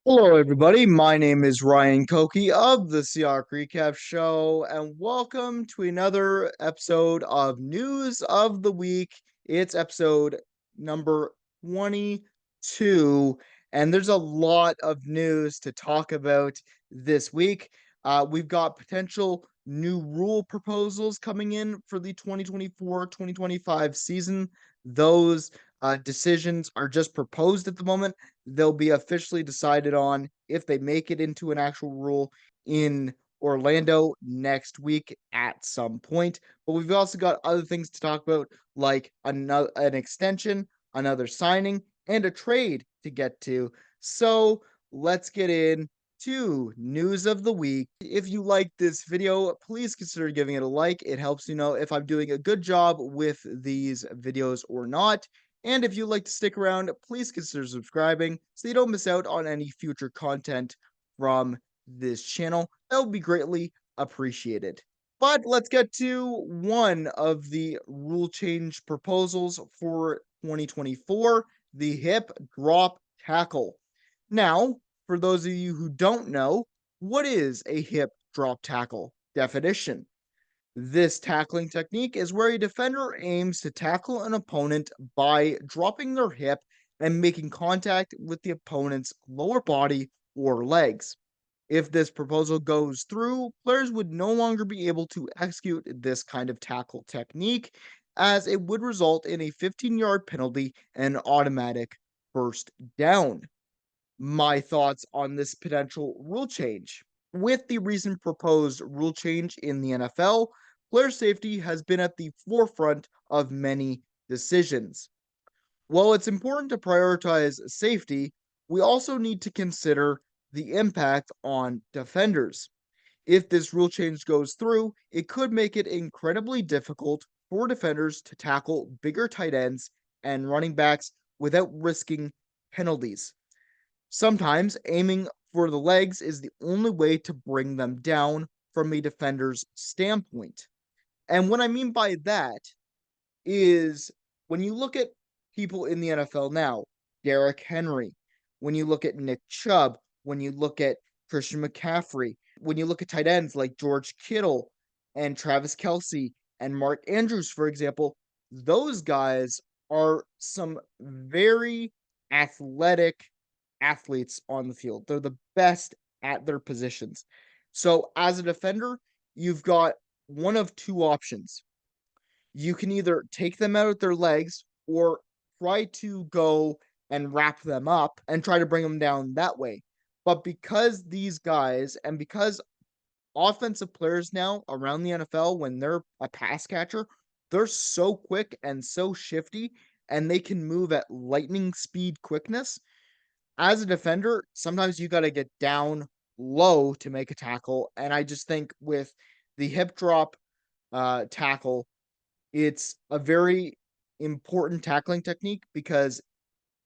Hello, everybody. My name is Ryan Koki of the Seahawks Recap Show, and welcome to another episode of News of the Week. It's episode number 22, and there's a lot of news to talk about this week. We've got potential new rule proposals coming in for the 2024-2025 season. Those decisions are just proposed at the moment. They'll be officially decided on if they make it into an actual rule in Orlando next week at some point. But we've also got other things to talk about, like an extension, another signing, and a trade to get to. So let's get in to news of the week. If you like this video, please consider giving it a like. It helps me know if I'm doing a good job with these videos or not. And if you'd like to stick around, please consider subscribing so you don't miss out on any future content from this channel. That would be greatly appreciated. But let's get to one of the rule change proposals for 2024, the hip drop tackle. Now, for those of you who don't know, what is a hip drop tackle? Definition. This tackling technique is where a defender aims to tackle an opponent by dropping their hip and making contact with the opponent's lower body or legs. If this proposal goes through, players would no longer be able to execute this kind of tackle technique, as it would result in a 15-yard penalty and automatic first down. My thoughts on this potential rule change. With the recent proposed rule change in the NFL, player safety has been at the forefront of many decisions. While it's important to prioritize safety, we also need to consider the impact on defenders. If this rule change goes through, it could make it incredibly difficult for defenders to tackle bigger tight ends and running backs without risking penalties. Sometimes aiming for the legs is the only way to bring them down from a defender's standpoint. And what I mean by that is when you look at people in the NFL now, Derrick Henry, when you look at Nick Chubb, when you look at Christian McCaffrey, when you look at tight ends like George Kittle and Travis Kelce and Mark Andrews, for example, those guys are some very athletic athletes on the field. They're the best at their positions. So as a defender, you've got one of two options. You can either take them out with their legs or try to go and wrap them up and try to bring them down that way. But because these guys and because offensive players now around the NFL, when they're a pass catcher, they're so quick and so shifty and they can move at lightning speed quickness. As a defender, sometimes you got to get down low to make a tackle. And I just think with the hip drop tackle, it's a very important tackling technique because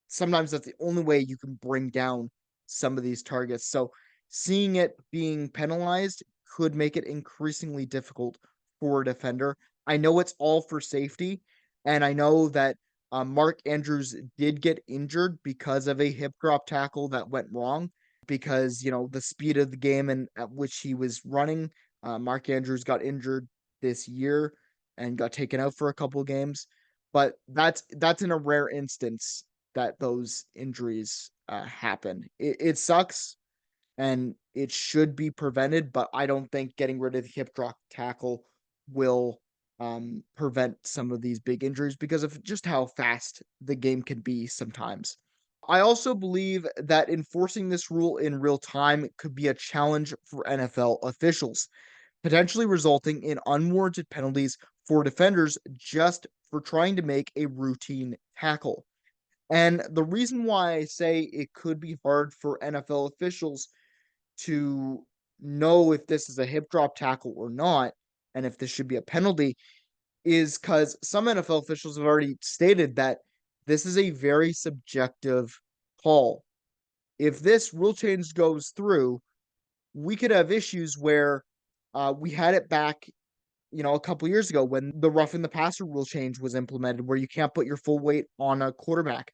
sometimes that's the only way you can bring down some of these targets. So seeing it being penalized could make it increasingly difficult for a defender. I know it's all for safety, and I know that Mark Andrews did get injured because of a hip drop tackle that went wrong because, the speed of the game and at which he was running. Mark Andrews got injured this year and got taken out for a couple of games. But that's in a rare instance that those injuries happen. It sucks and it should be prevented, but I don't think getting rid of the hip drop tackle will prevent some of these big injuries because of just how fast the game can be sometimes. I also believe that enforcing this rule in real time could be a challenge for NFL officials, potentially resulting in unwarranted penalties for defenders just for trying to make a routine tackle. And the reason why I say it could be hard for NFL officials to know if this is a hip drop tackle or not, and if this should be a penalty, is because some NFL officials have already stated that this is a very subjective call. If this rule change goes through, we could have issues where we had it back, a couple years ago when the roughing the passer rule change was implemented, where you can't put your full weight on a quarterback.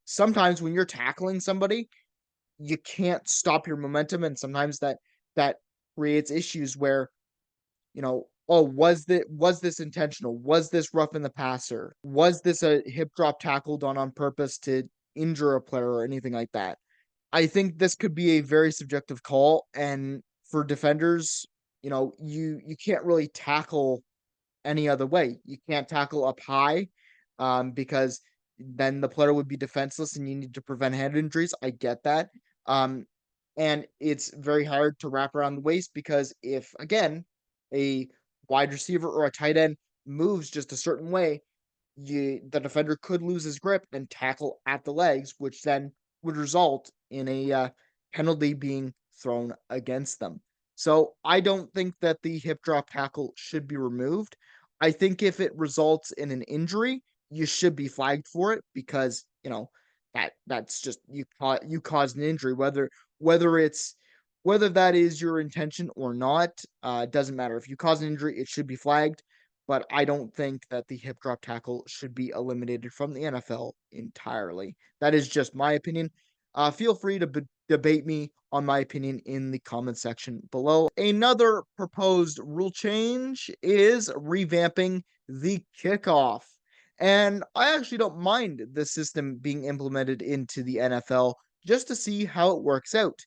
Sometimes when you're tackling somebody, you can't stop your momentum, and sometimes that creates issues where, oh, was this intentional? Was this rough in the passer? Was this a hip drop tackle done on purpose to injure a player or anything like that? I think this could be a very subjective call, and for defenders, you can't really tackle any other way. You can't tackle up high, because then the player would be defenseless and you need to prevent head injuries. I get that. Um, and it's very hard to wrap around the waist because if, again, a wide receiver or a tight end moves just a certain way, the defender could lose his grip and tackle at the legs, which then would result in a penalty being thrown against them. So I don't think that the hip drop tackle should be removed. I think if it results in an injury, you should be flagged for it because that's just you caused an injury, whether it's whether that is your intention or not. Doesn't matter. If you cause an injury, it should be flagged, but I don't think that the hip drop tackle should be eliminated from the NFL entirely. That is just my opinion. Feel free to debate me on my opinion in the comment section below. Another proposed rule change is revamping the kickoff. And I actually don't mind the system being implemented into the NFL just to see how it works out.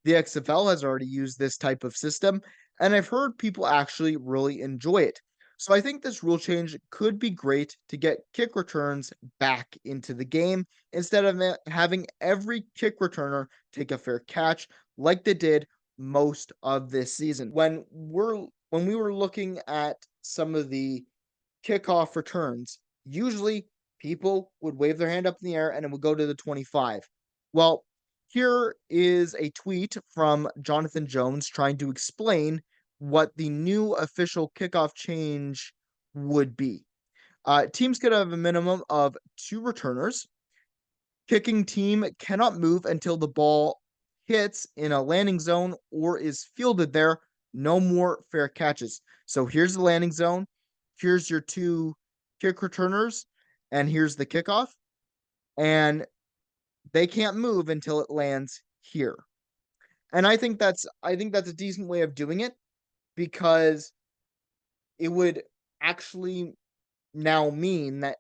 The XFL has already used this type of system, and I've heard people actually really enjoy it. So I think this rule change could be great to get kick returns back into the game instead of having every kick returner take a fair catch like they did most of this season. When we were looking at some of the kickoff returns, usually people would wave their hand up in the air and it would go to the 25. Well, here is a tweet from Jonathan Jones trying to explain what the new official kickoff change would be. Teams could have a minimum of two returners. Kicking team cannot move until the ball hits in a landing zone or is fielded there. No more fair catches. So here's the landing zone. Here's your two kick returners, and here's the kickoff. And they can't move until it lands here. And I think that's a decent way of doing it because it would actually now mean that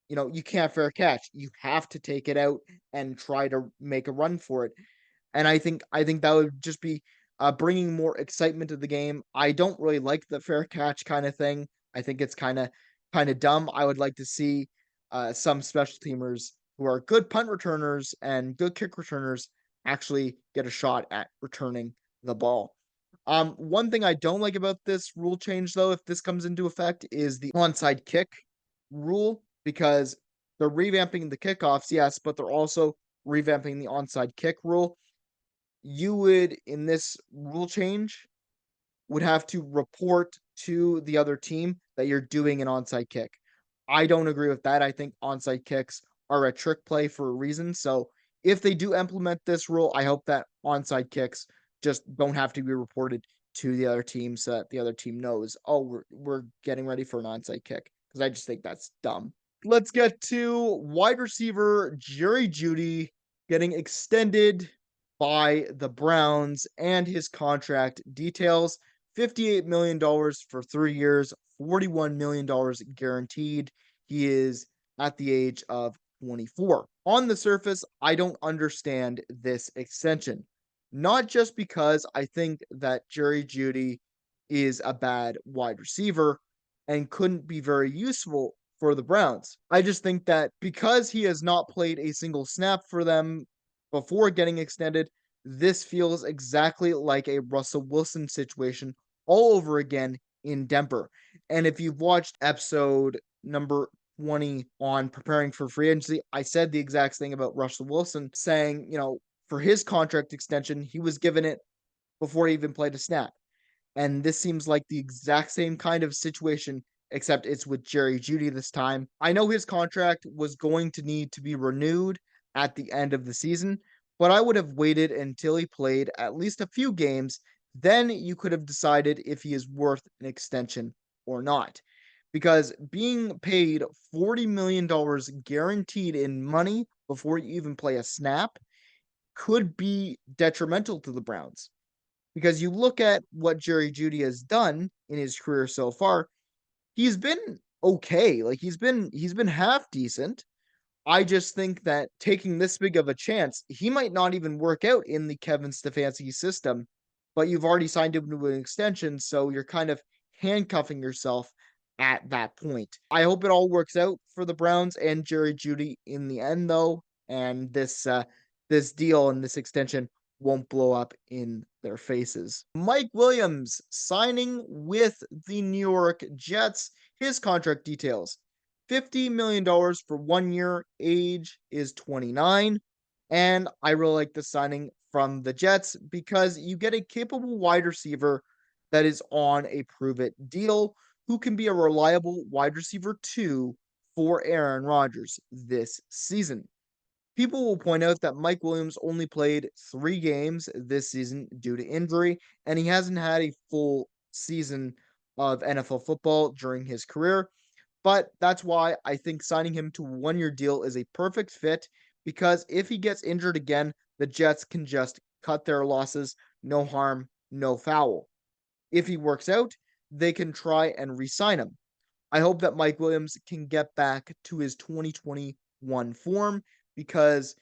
you can't fair catch. You have to take it out and try to make a run for it. And I think that would just be bringing more excitement to the game. I don't really like the fair catch kind of thing. I think it's kind of dumb. I would like to see some special teamers who are good punt returners and good kick returners actually get a shot at returning the ball. One thing I don't like about this rule change, though, if this comes into effect, is the onside kick rule because they're revamping the kickoffs, yes, but they're also revamping the onside kick rule. You would, in this rule change, would have to report to the other team that you're doing an onside kick. I don't agree with that. I think onside kicks are a trick play for a reason. So if they do implement this rule, I hope that onside kicks just don't have to be reported to the other team so that the other team knows, oh, we're getting ready for an onside kick. Because I just think that's dumb. Let's get to wide receiver Jerry Jeudy getting extended by the Browns and his contract details. $58 million for 3 years, $41 million guaranteed. He is at the age of 24. On the surface, I don't understand this extension. Not just because I think that Jerry Jeudy is a bad wide receiver and couldn't be very useful for the Browns. I just think that because he has not played a single snap for them before getting extended, this feels exactly like a Russell Wilson situation all over again in Denver. And if you've watched episode number 20 on preparing for free agency, I said the exact thing about Russell Wilson, saying, for his contract extension, he was given it before he even played a snap. And this seems like the exact same kind of situation, except it's with Jerry Jeudy this time. I know his contract was going to need to be renewed at the end of the season, but I would have waited until he played at least a few games. Then you could have decided if he is worth an extension or not. Because being paid $40 million guaranteed in money before you even play a snap could be detrimental to the Browns. Because you look at what Jerry Jeudy has done in his career so far, he's been okay. Like he's been half decent. I just think that taking this big of a chance, he might not even work out in the Kevin Stefanski system, but you've already signed him to an extension, so you're kind of handcuffing yourself at that point. I hope it all works out for the Browns and Jerry Jeudy in the end, though, and this deal and this extension won't blow up in their faces. Mike Williams signing with the New York Jets. His contract details. $50 million for 1 year, age is 29. And I really like the signing from the Jets because you get a capable wide receiver that is on a prove it deal who can be a reliable wide receiver too for Aaron Rodgers this season. People will point out that Mike Williams only played 3 games this season due to injury, and he hasn't had a full season of NFL football during his career. But that's why I think signing him to a 1 year deal is a perfect fit because if he gets injured again, the Jets can just cut their losses, no harm, no foul. If he works out, they can try and re sign him. I hope that Mike Williams can get back to his 2021 form because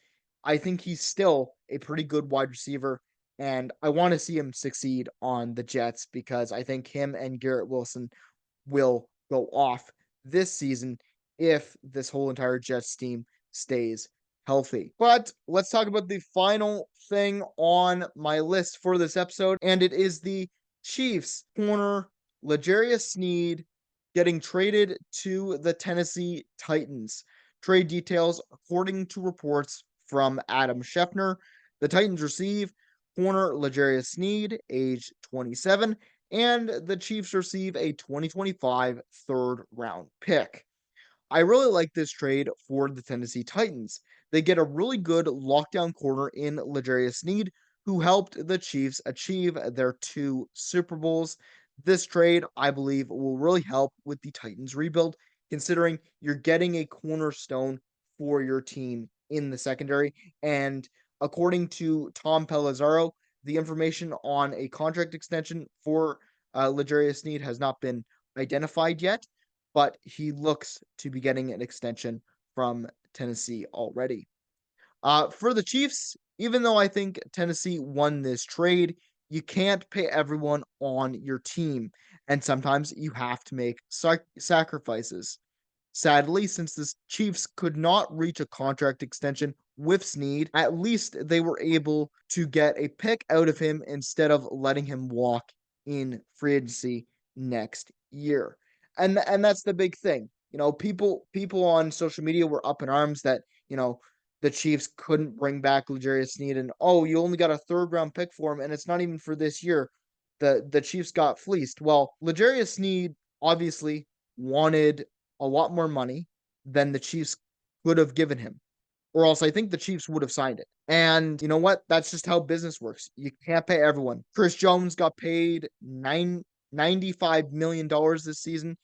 I think he's still a pretty good wide receiver. And I want to see him succeed on the Jets because I think him and Garrett Wilson will go off this season if this whole entire Jets team stays healthy. But let's talk about the final thing on my list for this episode, and it is the Chiefs corner L'Jarius Sneed getting traded to the Tennessee Titans. Trade details, according to reports from Adam Schefter, the Titans receive corner L'Jarius Sneed, age 27, and the Chiefs receive a 2025 third round pick. I really like this trade for the Tennessee Titans. They get a really good lockdown corner in L'Jarius Sneed, who helped the Chiefs achieve their 2 Super Bowls. This trade, I believe, will really help with the Titans rebuild, considering you're getting a cornerstone for your team in the secondary. And according to Tom Pellizzaro, the information on a contract extension for L'Jarius Sneed has not been identified yet, but he looks to be getting an extension from Tennessee already. For the Chiefs, even though I think Tennessee won this trade, you can't pay everyone on your team, and sometimes you have to make sacrifices. Sadly, since the Chiefs could not reach a contract extension with Sneed, at least they were able to get a pick out of him instead of letting him walk in free agency next year. And that's the big thing. People on social media were up in arms that, the Chiefs couldn't bring back L'Jarius Sneed and you only got a third round pick for him and it's not even for this year. The Chiefs got fleeced. Well, L'Jarius Sneed obviously wanted a lot more money than the Chiefs could have given him, or else I think the Chiefs would have signed it. And you know what? That's just how business works. You can't pay everyone. Chris Jones got paid $95 million this season.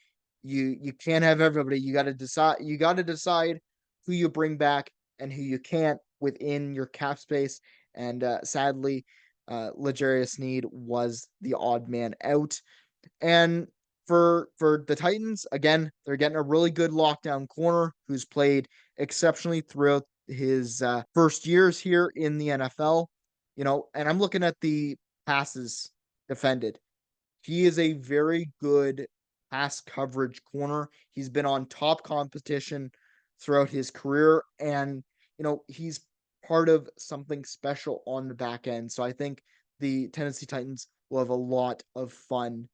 You can't have everybody. You got to decide who you bring back and who you can't within your cap space. And sadly, L'Jarius Sneed was the odd man out. And for the Titans, again, they're getting a really good lockdown corner who's played exceptionally throughout his first years here in the NFL. And I'm looking at the passes defended. He is a very good pass coverage corner. He's been on top competition throughout his career, and he's part of something special on the back end. So I think the Tennessee Titans will have a lot of fun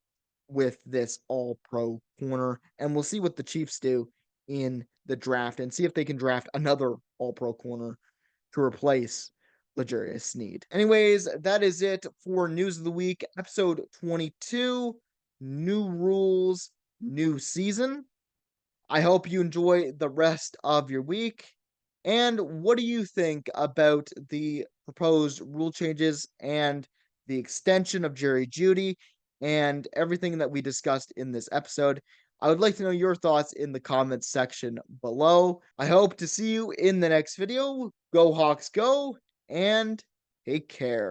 with this all-pro corner, and we'll see what the Chiefs do in the draft and see if they can draft another all-pro corner to replace L'Jarius Sneed. Anyways, that is it for News of the Week, episode 22, new rules, new season. I hope you enjoy the rest of your week. And what do you think about the proposed rule changes and the extension of Jerry Jeudy and everything that we discussed in this episode? I would like to know your thoughts in the comments section below. I hope to see you in the next video. Go Hawks go, and Take care.